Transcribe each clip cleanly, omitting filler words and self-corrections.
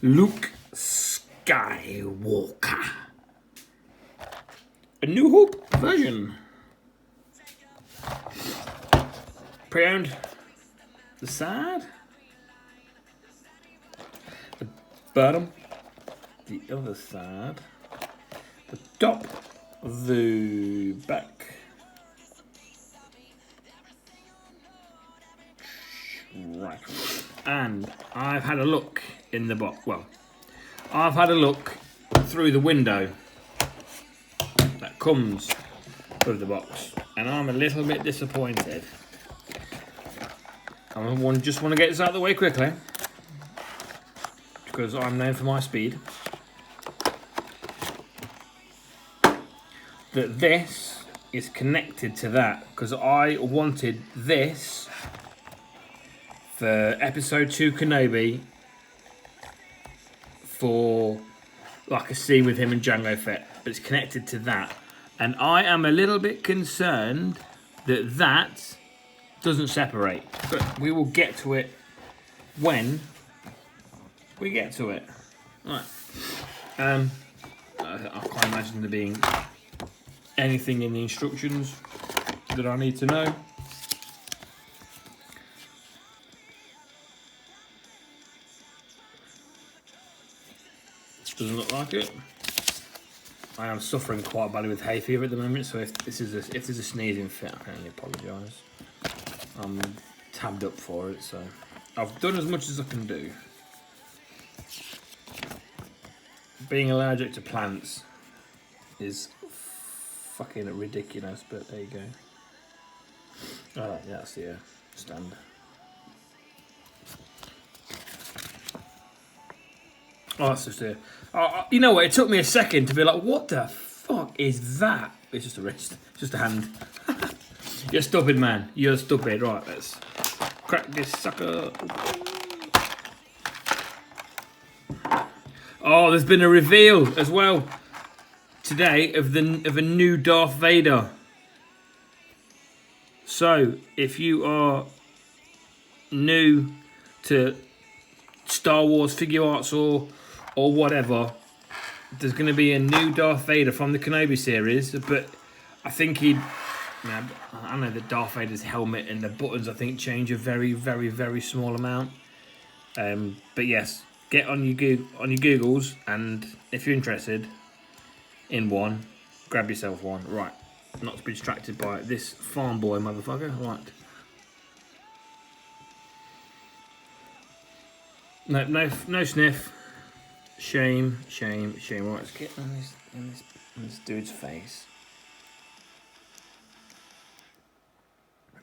Luke Skywalker. A New Hope version. Pre-owned. The side. The bottom. The other side. The top. The back. Right. And I've had a look in the box. Well, I've had a look through the window that comes with the box, and I'm a little bit disappointed. I just want to get this out of the way quickly because I'm known for my speed. That this is connected to that, because I wanted this for episode 2 Kenobi for like a scene with him and Jango Fett, but it's connected to that, and I am a little bit concerned that that doesn't separate, but we will get to it when we get to it. Right. I can't imagine there being anything in the instructions that I need to know. Doesn't look like it. I am suffering quite badly with hay fever at the moment, so if there's a sneezing fit, I can only apologise. I'm tabbed up for it, so I've done as much as I can do. Being allergic to plants is fucking ridiculous, but there you go. Oh, yeah, that's the stand. Oh, that's just a... you know what? It took me a second to be like, what the fuck is that? It's just a wrist. It's just a hand. You're stupid, man. You're stupid. Right, let's crack this sucker. Oh, there's been a reveal as well today of a new Darth Vader. So, if you are new to Star Wars Figuarts or whatever, there's going to be a new Darth Vader from the Kenobi series, but I think I know that Darth Vader's helmet and the buttons, I think, change a very, very, very small amount. But yes, get on your Googles, and if you're interested in one, grab yourself one. Right, not to be distracted by this farm boy motherfucker. Right. No sniff. Shame. Right, let's get on this dude's face.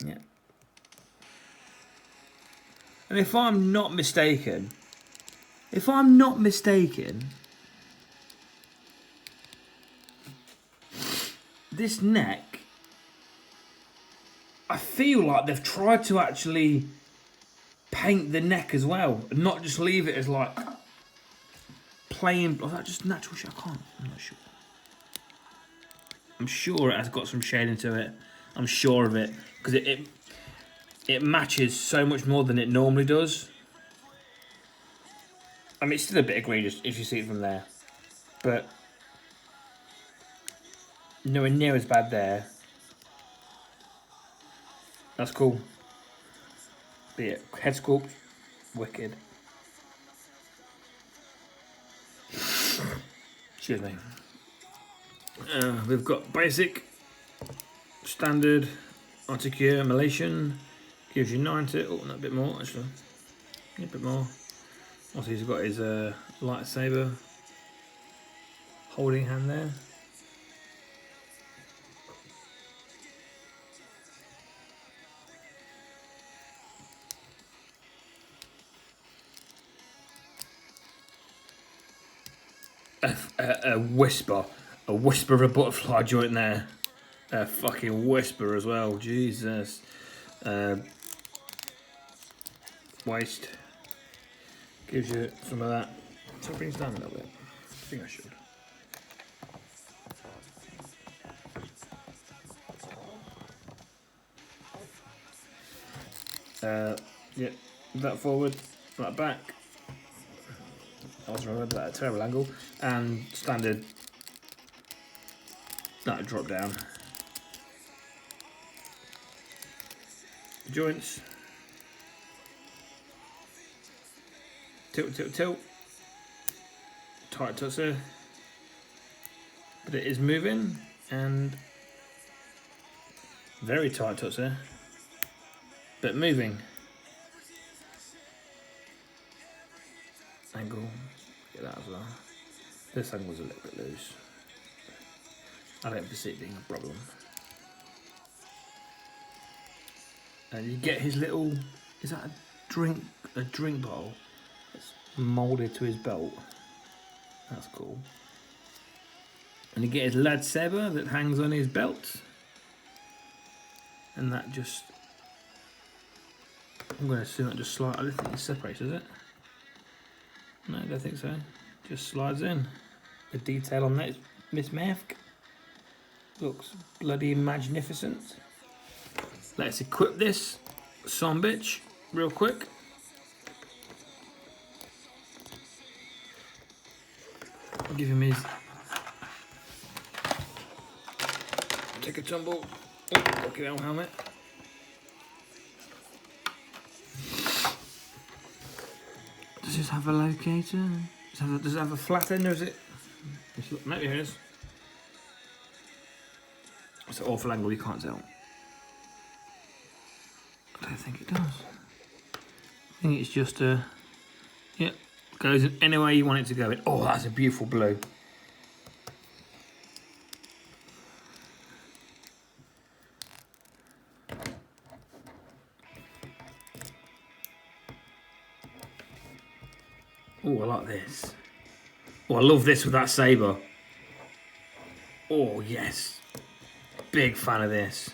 Yeah. And if I'm not mistaken, this neck, I feel like they've tried to actually paint the neck as well, and not just leave it as like plain. Or that just natural shit. I'm not sure. I'm sure it has got some shading to it. I'm sure of it, because it matches so much more than it normally does. I mean, it's still a bit egregious if you see it from there, but nowhere near as bad there. That's cool. But yeah, head sculpt, wicked. Excuse me. We've got basic, standard, articulation, gives you 90. Oh, no, a bit more actually. Yeah, a bit more. Also, he's got his lightsaber holding hand there. A whisper of a butterfly joint there. A fucking whisper as well. Jesus. Waist gives you some of that. So it brings down a little bit. I think I should. Yeah, that forward, that back. I was remembered that at a terrible angle. And standard, no, drop down. Joints. Tilt, tilt, tilt. Tight tucks there. But it is moving, and very tight tucks there. But moving. Angle. Get that as well. This angle's a little bit loose. I don't foresee it being a problem. And you get his little, is that a drink bowl? It's moulded to his belt. That's cool. And you get his lightsaber that hangs on his belt. And that just, I'm going to assume that just slides. I don't think it separates, does it? No, I don't think so. Just slides in. The detail on that is mismask. Looks bloody magnificent. Let's equip this son bitch real quick. I'll give him his. Take a tumble. Oh, fucking hell, helmet. Does this have a locator? Does it have a flat end or is it? Maybe it is. It's an awful angle, you can't tell. I don't think it does. I think it's just a. Yep, goes in any way you want it to go in. Oh, that's a beautiful blue. Oh, I like this. Oh, I love this with that saber. Oh, yes. Big fan of this.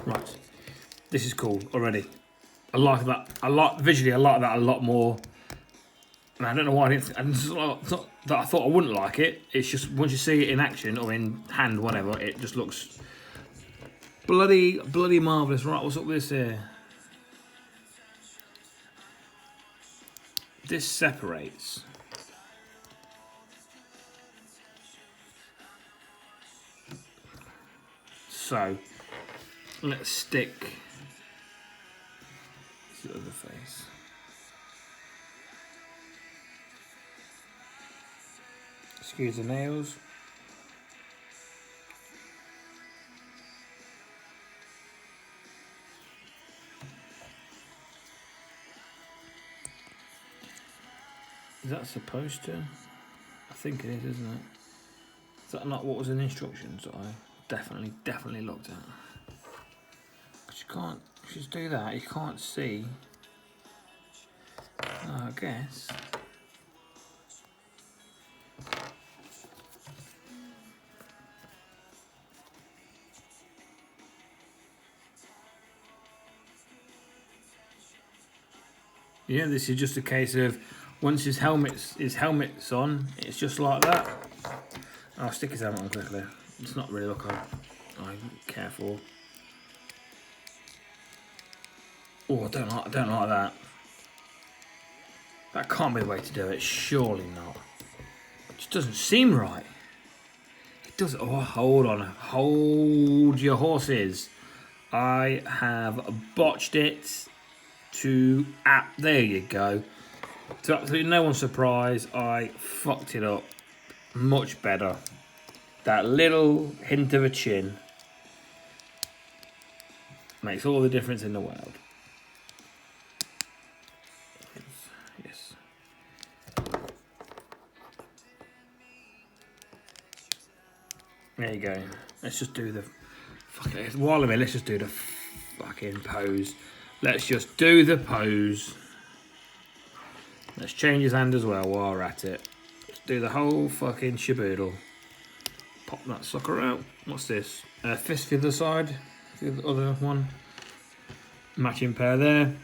Right. This is cool already. I like that. Visually, I like that a lot more. And I don't know why I didn't. And it's not that I thought I wouldn't like it. It's just once you see it in action or in hand, whatever, it just looks bloody marvelous. Right, what's up with this here? This separates. So let's stick the other face. Excuse the nails. Is that supposed to? I think it is, isn't it? Is that not what was in the instructions that I definitely looked at? Because you can't, if you just do that, you can't see. I guess. Yeah, this is just a case of once his helmet's on, it's just like that. I'll stick his helmet on quickly. It's not really look I care for. Oh, I don't like that. That can't be the way to do it. Surely not. It just doesn't seem right. It does. Oh, hold on. Hold your horses. I have botched it. There you go. To absolutely no one's surprise, I fucked it up. Much better. That little hint of a chin makes all the difference in the world. Yes. There you go. Let's just do the fucking. While I'm here, let's just do the fucking pose. Let's just do the pose. Let's change his hand as well while we're at it. Let's do the whole fucking shaboodle. Pop that sucker out. What's this? Fist for the side. The other one. Matching pair there.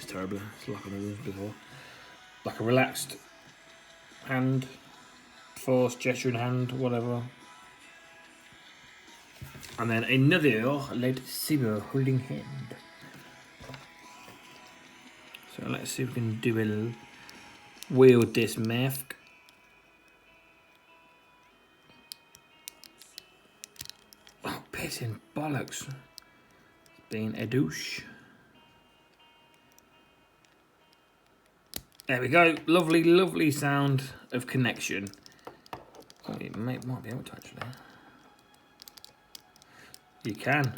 this terribly. It's like I've done before. Like a relaxed hand, force, gesturing hand, whatever. And then another lightsaber holding hand. So let's see if we can do a little wield this mask. Oh, pissing bollocks. Being a douche. There we go. Lovely, lovely sound of connection. Oh, you might be able to actually. You can.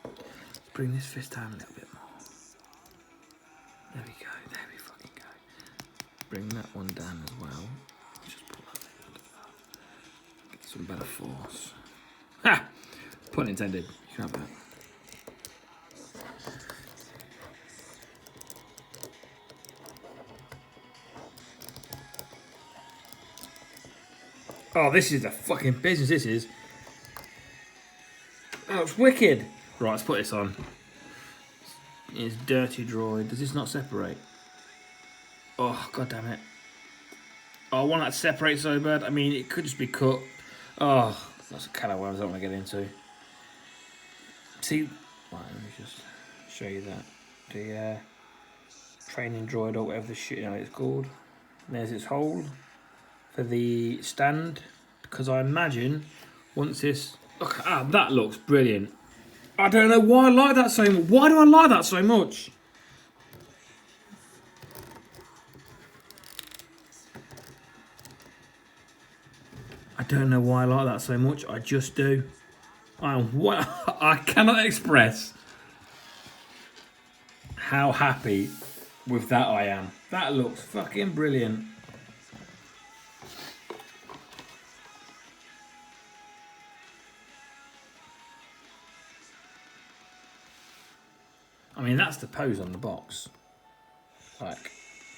Let's bring this fist down a little bit more. There we go. There we fucking go. Bring that one down as well. Just pull that in. Get some better force. Ha! Pun intended. You can have that. Oh, this is the fucking business, this is. Oh, it's wicked. Right, let's put this on. It's dirty droid. Does this not separate? Oh, god damn it. Oh, I want that to separate so bad. I mean, it could just be cut. Oh, that's a can of worms I don't want to get into. See, right, let me just show you that. The training droid or whatever the shit it's called. There's its hole for the stand, because I imagine once this look, that looks brilliant. I don't know why I like that so much. Why do I like that so much? I don't know why I like that so much. I just do. I cannot express how happy with that I am. That looks fucking brilliant. I mean, that's the pose on the box. Like,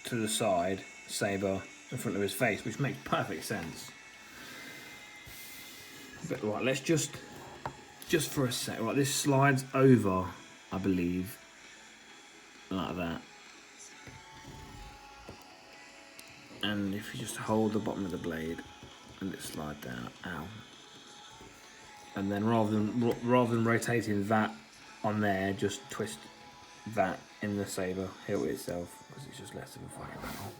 to the side, saber in front of his face, which makes perfect sense. But right, let's just for a sec. Right, this slides over, I believe, like that. And if you just hold the bottom of the blade and it slide down, ow. And then rather than rotating that on there, just twist that in the saber hilt itself, because it's just less of a fucking battle.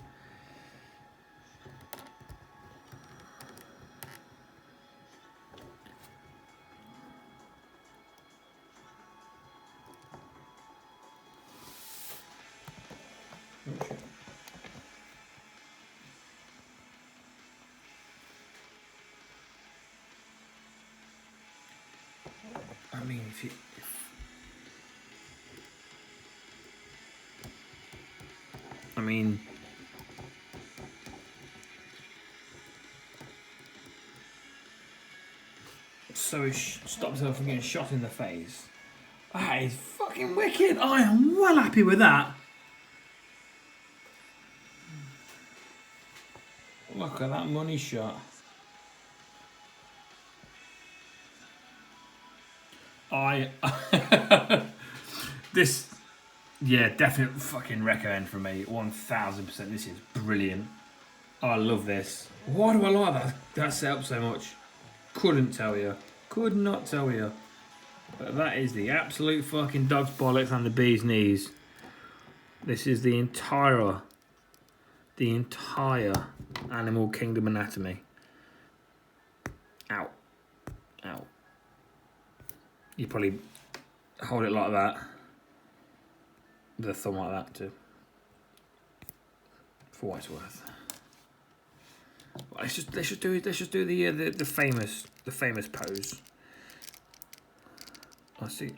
I mean, so he stops himself from getting shot in the face. That is fucking wicked. I am well happy with that. Look at that money shot. This, yeah, definite fucking recommend from me. 1000%. This is brilliant. I love this. Why do I like that setup so much? Couldn't tell you. Could not tell you. But that is the absolute fucking dog's bollocks and the bee's knees. This is the entire Animal Kingdom anatomy. Ow. Ow. You probably hold it like that. With a thumb like that too. For what it's worth. Let's just do the famous pose. I see.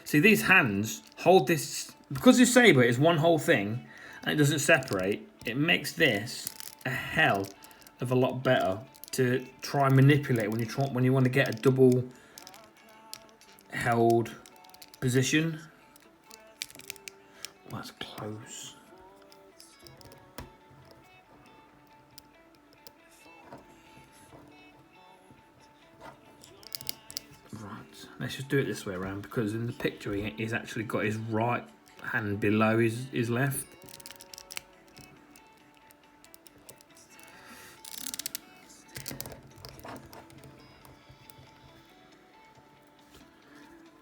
See, these hands hold this, because this saber is one whole thing and it doesn't separate. It makes this a hell of a lot better to try and manipulate when you want to get a double held position. Oh, that's close. let's just do it this way around, because in the picture he's actually got his right hand below his left.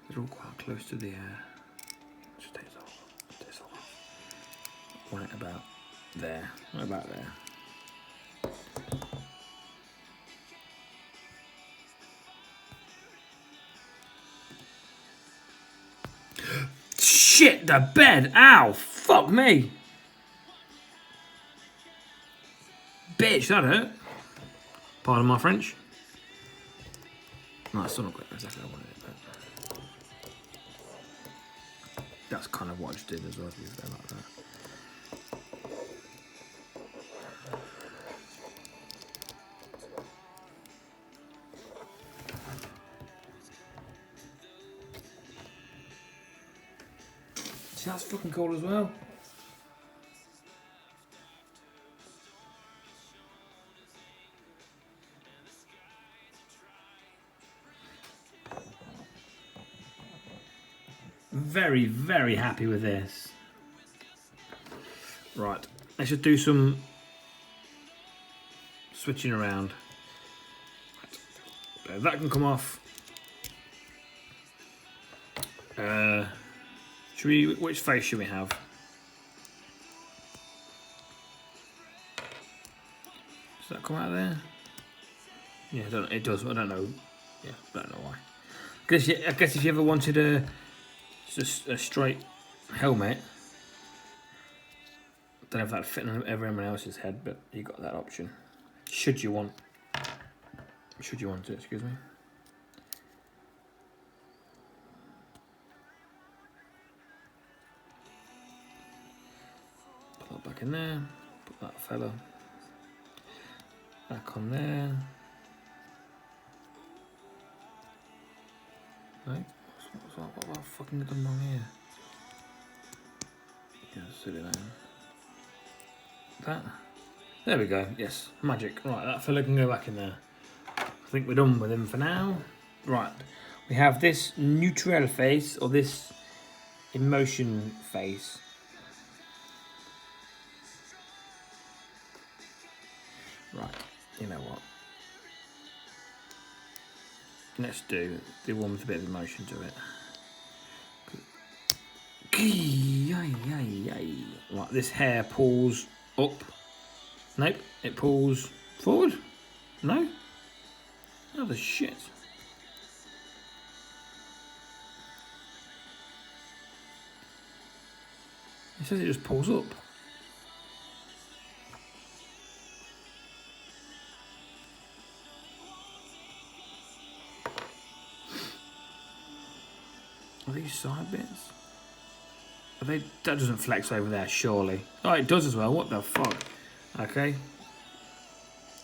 They're all quite close to the air. Just take this off. Right about there. Right about there. Shit, the bed! Ow! Fuck me! Bitch, that hurt. Pardon my French. No, it's still not quite exactly how I wanted it, but that's kind of what I just did as well, to be fair, like that. See, that's fucking cool as well. Very, very happy with this. Right, let's just do some switching around. Right. That can come off. Which face should we have? Does that come out of there? Yeah, it does. I don't know. Yeah, I don't know why. I guess if you ever wanted a straight helmet, I don't know if that'd fit on everyone else's head, but you got that option. Should you want it? Excuse me. Put that back in there. Put that fella back on there. Right. What have I fucking done wrong here? Yeah, sit it down. That. There we go. Yes, magic. Right, that fella can go back in there. I think we're done with him for now. Right, we have this neutral face, or this emotion face. Right, you know what? Let's do one with a bit of emotion to it. Right, this hair pulls up. Nope, it pulls forward. No? Oh, the shit. It says it just pulls up. Are these side bits? Are they? That doesn't flex over there, surely. Oh, it does as well. What the fuck? Okay.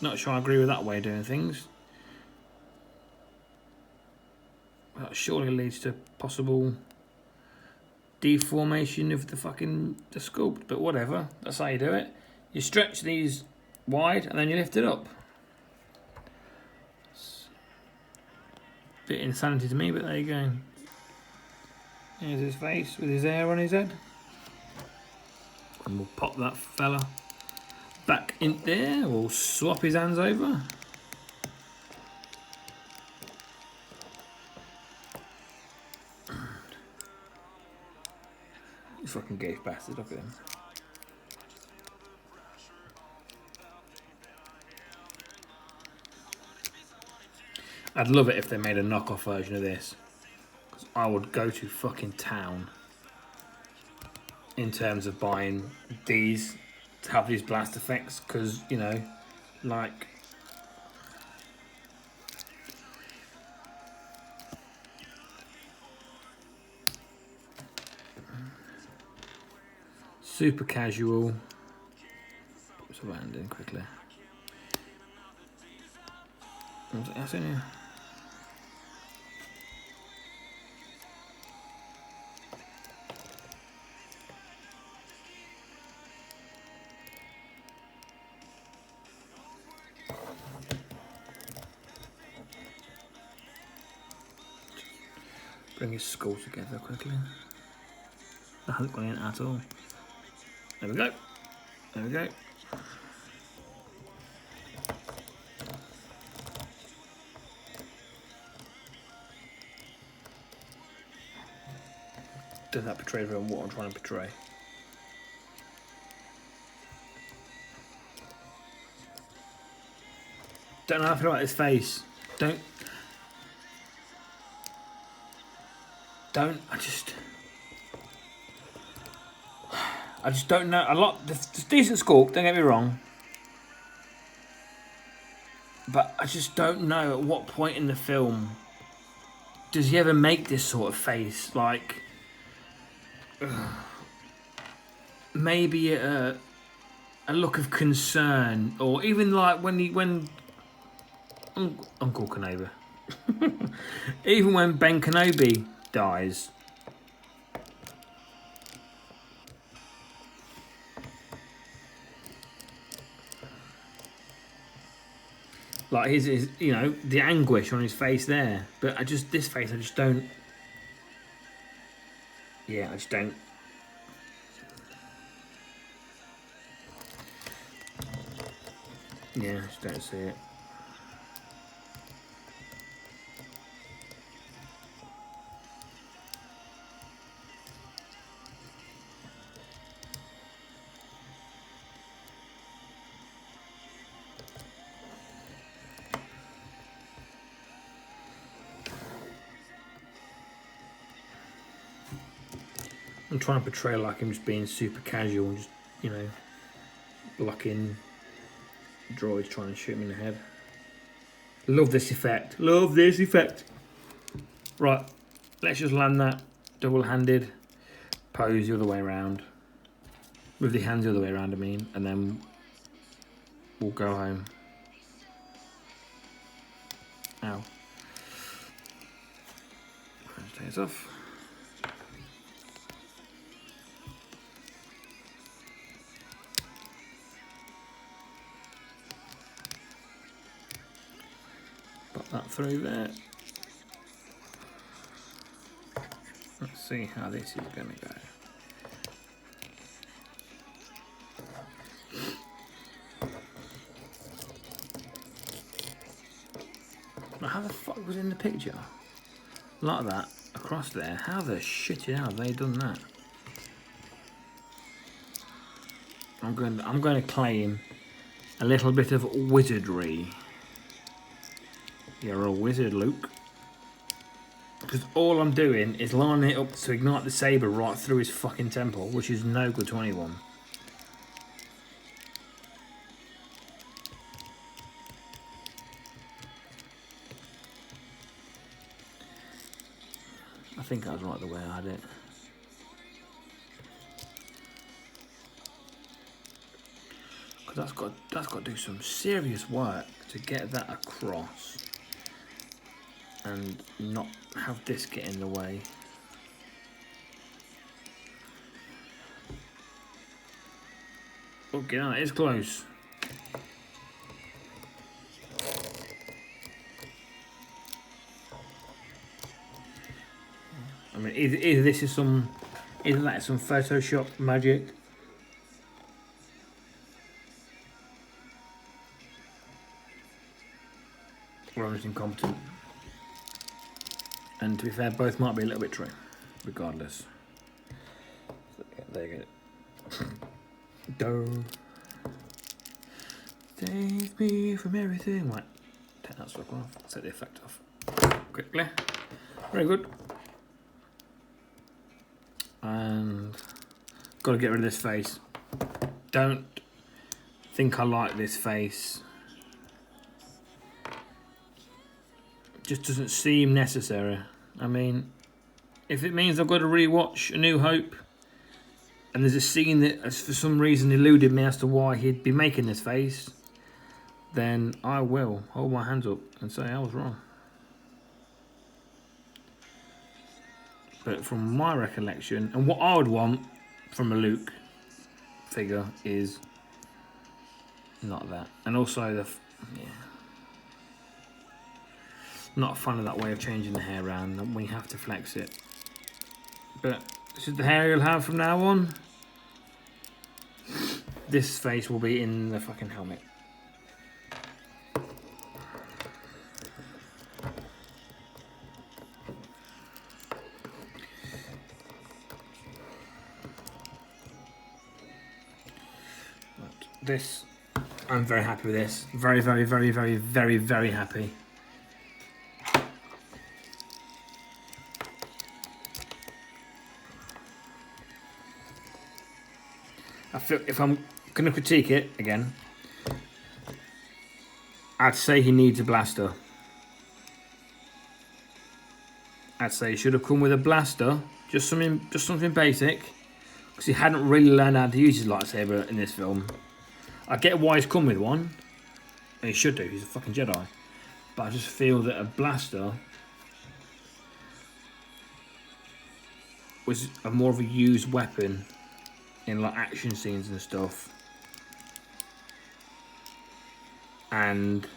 Not sure I agree with that way of doing things. That surely leads to possible deformation of the sculpt, but whatever. That's how you do it. You stretch these wide and then you lift it up. It's a bit insanity to me, but there you go. Here's his face with his hair on his head. And we'll pop that fella back in there. We'll swap his hands over. You fucking gay bastard, look at him. I'd love it if they made a knockoff version of this. Because I would go to fucking town in terms of buying these to have these blast effects. Because, you know, like... super casual. Put some hand in quickly. What's it else in here? bring his skull together quickly. That hasn't gone in at all. There we go. There we go. Does that portray from what I'm trying to portray? Don't know how I feel about his face. I just don't know. A lot, it's decent sculpt, don't get me wrong. But I just don't know at what point in the film does he ever make this sort of face. Like, maybe a look of concern, or even like when Uncle Kenobi, even when Ben Kenobi dies. Like his, you know, the anguish on his face there. But this face, I just don't. Yeah, I just don't. Yeah, I just don't see it. I'm trying to portray like him just being super casual and just, you know, blocking droids trying to shoot him in the head. Love this effect. Love this effect. Right, let's just land that double-handed pose the other way around. With the hands the other way around, I mean, and then we'll go home. Ow. Let's take this off. Pop that through there. Let's see how this is going to go. Now, how the fuck was in the picture? Like that, across there. How the shit have they done that? I'm going to claim a little bit of wizardry. You're a wizard, Luke. Because all I'm doing is lining it up to ignite the saber right through his fucking temple, which is no good to anyone. I think I was right the way I had it. Because that's got to do some serious work to get that across. And not have this get in the way. Okay, that is close. I mean, either this is either that is some Photoshop magic. Or I'm just incompetent. And to be fair, both might be a little bit true, regardless. So, yeah, there you go. Don't save me from everything. Right, take that stuff off. Set the effect off quickly. Very good. And got to get rid of this face. Don't think I like this face. Just doesn't seem necessary. I mean, if it means I've got to rewatch A New Hope, and there's a scene that has for some reason eluded me as to why he'd be making this face, then I will hold my hands up and say I was wrong. But from my recollection, and what I would want from a Luke figure is not that. And also the... yeah. Not a fan of that way of changing the hair around. We have to flex it. But this is the hair you'll have from now on. This face will be in the fucking helmet. This, I'm very happy with this. Very, very, very, very, very, very happy. I feel if I'm going to critique it again, I'd say he needs a blaster. I'd say he should have come with a blaster, just something basic, because he hadn't really learned how to use his lightsaber in this film. I get why he's come with one, and he should do. He's a fucking Jedi, but I just feel that a blaster was a more of a used weapon in like action scenes and stuff, and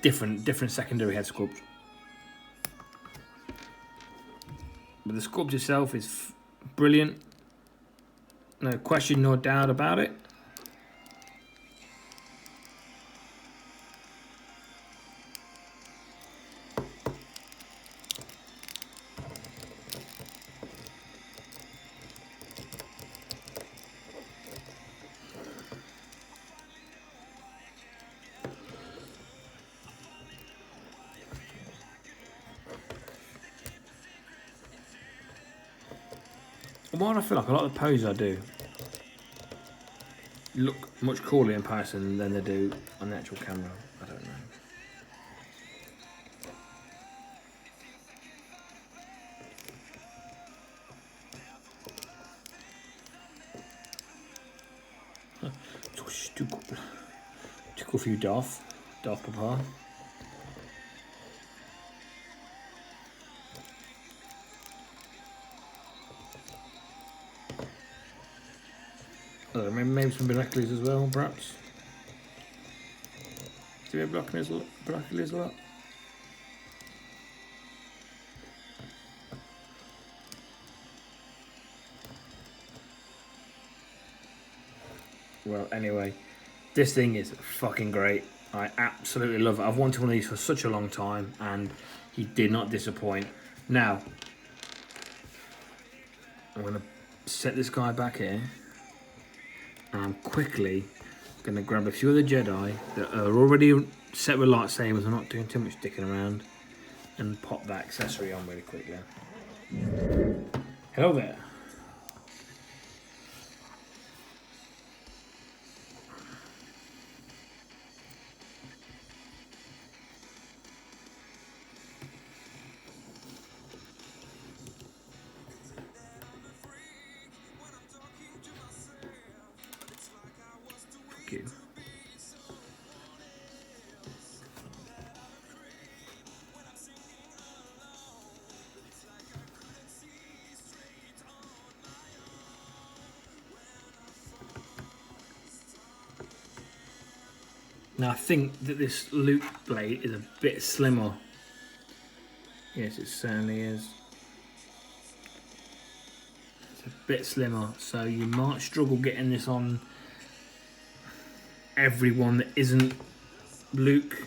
different secondary head sculpt. But the sculpt itself is brilliant, no question, no doubt about it. Why do I feel like a lot of the poses I do look much cooler in person than they do on the actual camera? I don't know. Too cool for you, Darth Papa. Maybe some binoculars as well, perhaps. Do we have binoculars a lot? Well, anyway, this thing is fucking great. I absolutely love it. I've wanted one of these for such a long time, and he did not disappoint. Now, I'm going to set this guy back here. And I'm quickly going to grab a few of the Jedi that are already set with lightsabers. I'm not doing too much dicking around. And pop that accessory on really quickly. Hello there. Fuck you. Now I think that this Luke blade is a bit slimmer. Yes, it certainly is. It's a bit slimmer, so you might struggle getting this on everyone that isn't Luke,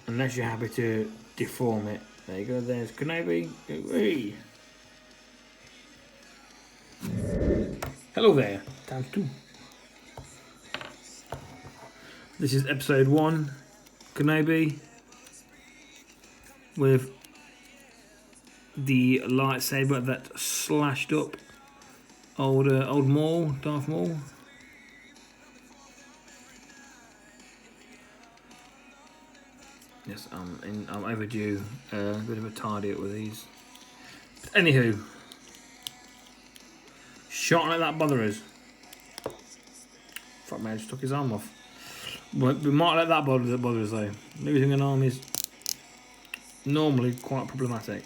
unless you're happy to deform it. There you go, there's Kenobi. Hey. Hello there, times 2. This is episode 1, Kenobi, with the lightsaber that slashed up old Maul, Darth Maul. Yes, I'm overdue a bit of a tardy with these. But anywho, shot like that bother us. Fuck man, just took his arm off. But we might let that bother us though. Losing an arm is normally quite problematic.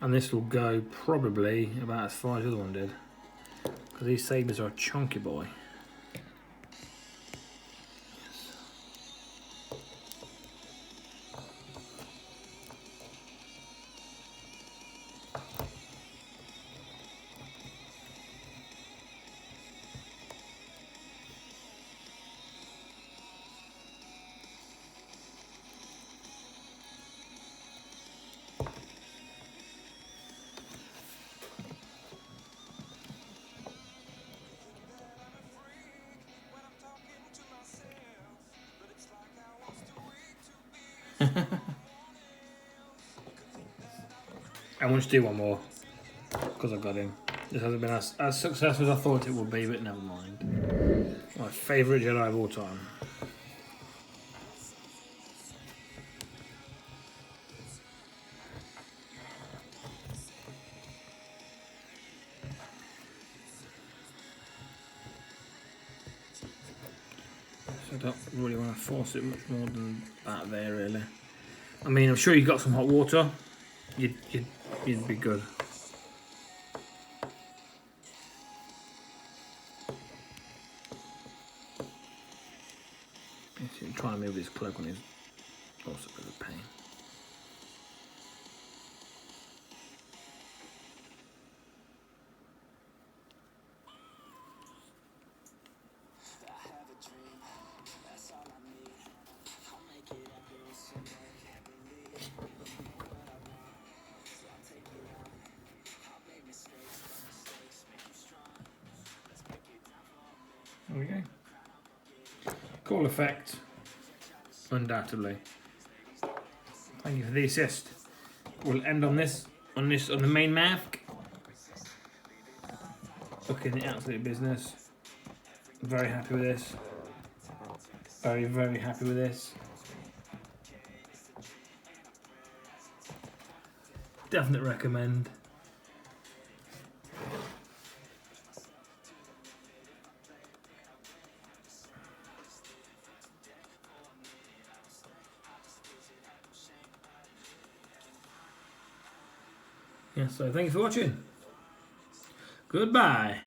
And this will go probably about as far as the other one did. Because these sabres are a chunky boy. I want to do one more because I got him. This hasn't been as successful as I thought it would be, but never mind. My favourite Jedi of all time. So I don't really want to force it much more than that there, really. I mean, I'm sure you've got some hot water. You'd be good. Trying to move his cloak on his also a bit of a pain. There we go. Cool effect. Undoubtedly. Thank you for the assist. We'll end on on the main map. Looking the absolute business. Very happy with this. Very, very happy with this. Definite recommend. Yeah, so thank you for watching. Goodbye.